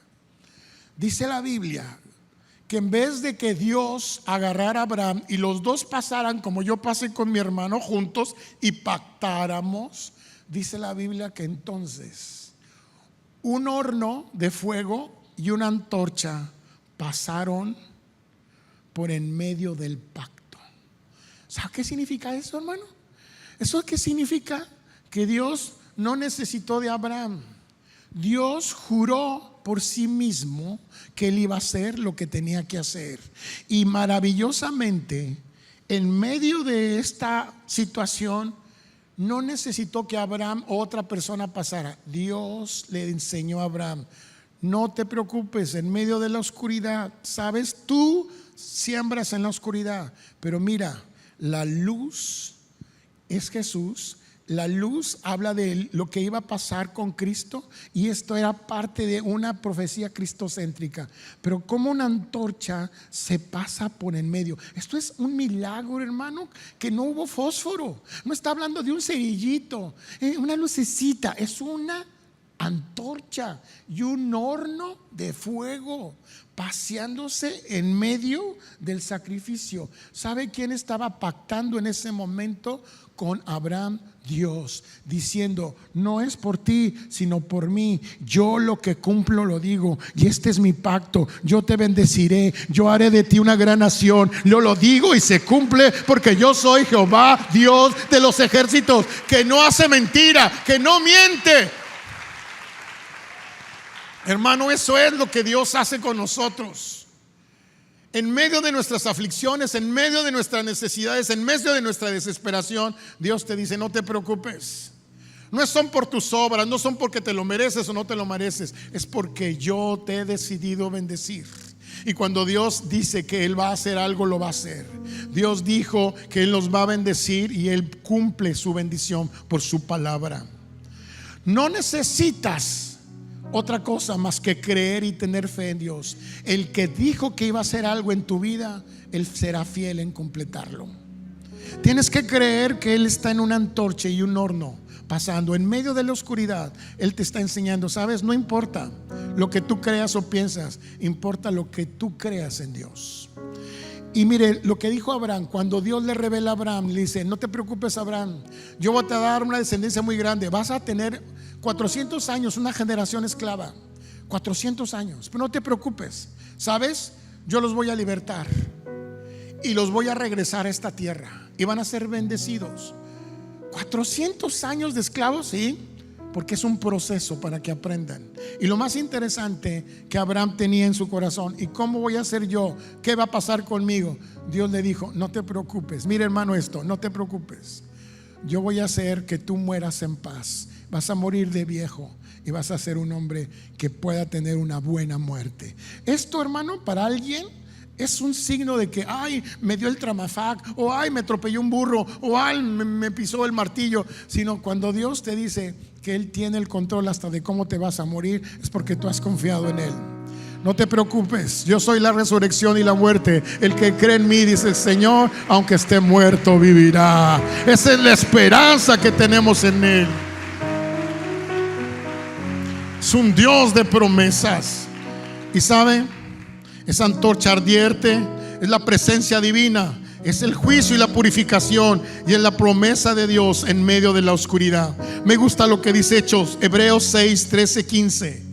Dice la Biblia que en vez de que Dios agarrara a Abraham y los dos pasaran como yo pasé con mi hermano juntos y pactáramos, dice la Biblia que entonces un horno de fuego y una antorcha pasaron por en medio del pacto. ¿Sabe qué significa eso, hermano? Eso qué significa que Dios no necesitó de Abraham. Dios juró por sí mismo que él iba a hacer lo que tenía que hacer. Y maravillosamente, en medio de esta situación, no necesitó que Abraham o otra persona pasara. Dios le enseñó a Abraham: no te preocupes, en medio de la oscuridad, sabes, tú siembras en la oscuridad, pero mira, la luz es Jesús. La luz habla de lo que iba a pasar con Cristo, y esto era parte de una profecía cristocéntrica. Pero como una antorcha se pasa por en medio. Esto es un milagro, hermano, que no hubo fósforo. No está hablando de un cerillito, una lucecita. Es una antorcha y un horno de fuego paseándose en medio del sacrificio. ¿Sabe quién estaba pactando en ese momento con Abraham? Dios, diciendo: no es por ti, sino por mí. Yo lo que cumplo lo digo, y este es mi pacto. Yo te bendeciré, yo haré de ti una gran nación. Yo lo digo y se cumple, porque yo soy Jehová, Dios de los ejércitos, que no hace mentira, que no miente. Hermano, eso es lo que Dios hace con nosotros. En medio de nuestras aflicciones, en medio de nuestras necesidades, en medio de nuestra desesperación, Dios te dice: no te preocupes. No son por tus obras, no son porque te lo mereces o no te lo mereces. Es porque yo te he decidido bendecir. Y cuando Dios dice que Él va a hacer algo, lo va a hacer. Dios dijo que Él nos va a bendecir, y Él cumple su bendición por su palabra. No necesitas otra cosa más que creer y tener fe en Dios. El que dijo que iba a hacer algo en tu vida, Él será fiel en completarlo. Tienes que creer que Él está en una antorcha y un horno pasando en medio de la oscuridad. Él te está enseñando: sabes, no importa lo que tú creas o piensas, importa lo que tú creas en Dios. Y mire lo que dijo Abraham cuando Dios le revela a Abraham. Le dice: no te preocupes, Abraham, yo voy a dar una descendencia muy grande. Vas a tener 400 años, una generación esclava, 400 años, pero no te preocupes. ¿Sabes? Yo los voy a libertar y los voy a regresar a esta tierra, y van a ser bendecidos. 400 años de esclavos, sí, porque es un proceso para que aprendan. Y lo más interesante que Abraham tenía en su corazón: ¿y cómo voy a hacer yo? ¿Qué va a pasar conmigo? Dios le dijo: no te preocupes. Mira, hermano, esto: no te preocupes. Yo voy a hacer que tú mueras en paz. Vas a morir de viejo y vas a ser un hombre que pueda tener una buena muerte. Esto, hermano, para alguien es un signo de que: ay, me dio el tramafac, o ay, me atropelló un burro, o ay, me pisó el martillo. Sino cuando Dios te dice que Él tiene el control hasta de cómo te vas a morir, es porque tú has confiado en Él. No te preocupes, yo soy la resurrección y la muerte. El que cree en mí, dice el Señor, aunque esté muerto, vivirá. Esa es la esperanza que tenemos en Él. Es un Dios de promesas. Y sabe, esa antorcha ardiente es la presencia divina, es el juicio y la purificación, y es la promesa de Dios en medio de la oscuridad. Me gusta lo que dice Hebreos 6, 13, 15.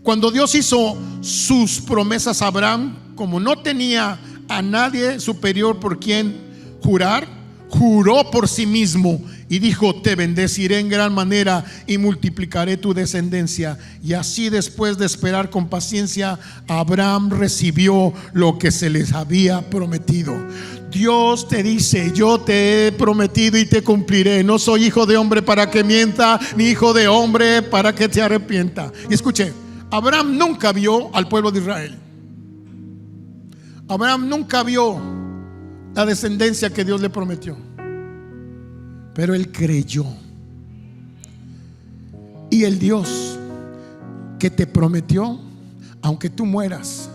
Cuando Dios hizo sus promesas a Abraham, como no tenía a nadie superior por quien jurar, juró por sí mismo y dijo: te bendeciré en gran manera y multiplicaré tu descendencia. Y así, después de esperar con paciencia, Abraham recibió lo que se les había prometido. Dios te dice: yo te he prometido y te cumpliré. No soy hijo de hombre para que mienta, ni hijo de hombre para que te arrepienta. Y escuche, Abraham nunca vio al pueblo de Israel. Abraham nunca vio la descendencia que Dios le prometió, pero él creyó. Y el Dios que te prometió, aunque tú mueras,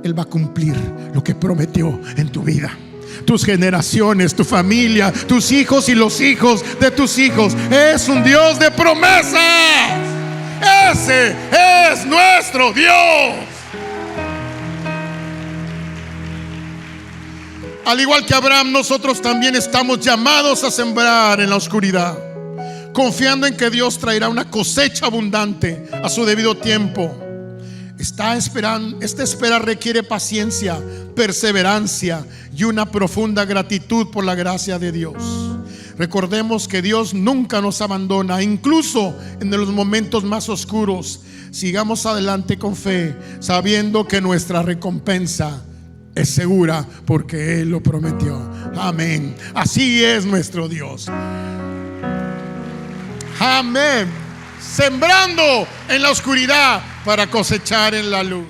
Él va a cumplir lo que prometió en tu vida. tus generaciones, tu familia, tus hijos y los hijos de tus hijos. Es un Dios de promesas. Ese es nuestro Dios. Al igual que Abraham, nosotros también estamos llamados a sembrar en la oscuridad, confiando en que Dios traerá una cosecha abundante a su debido tiempo. Esta espera requiere paciencia, perseverancia y una profunda gratitud por la gracia de Dios. Recordemos que Dios nunca nos abandona, incluso en los momentos más oscuros. Sigamos adelante con fe, sabiendo que nuestra recompensa es segura, porque Él lo prometió. Amén. Así es nuestro Dios. Amén. Sembrando en la oscuridad para cosechar en la luz.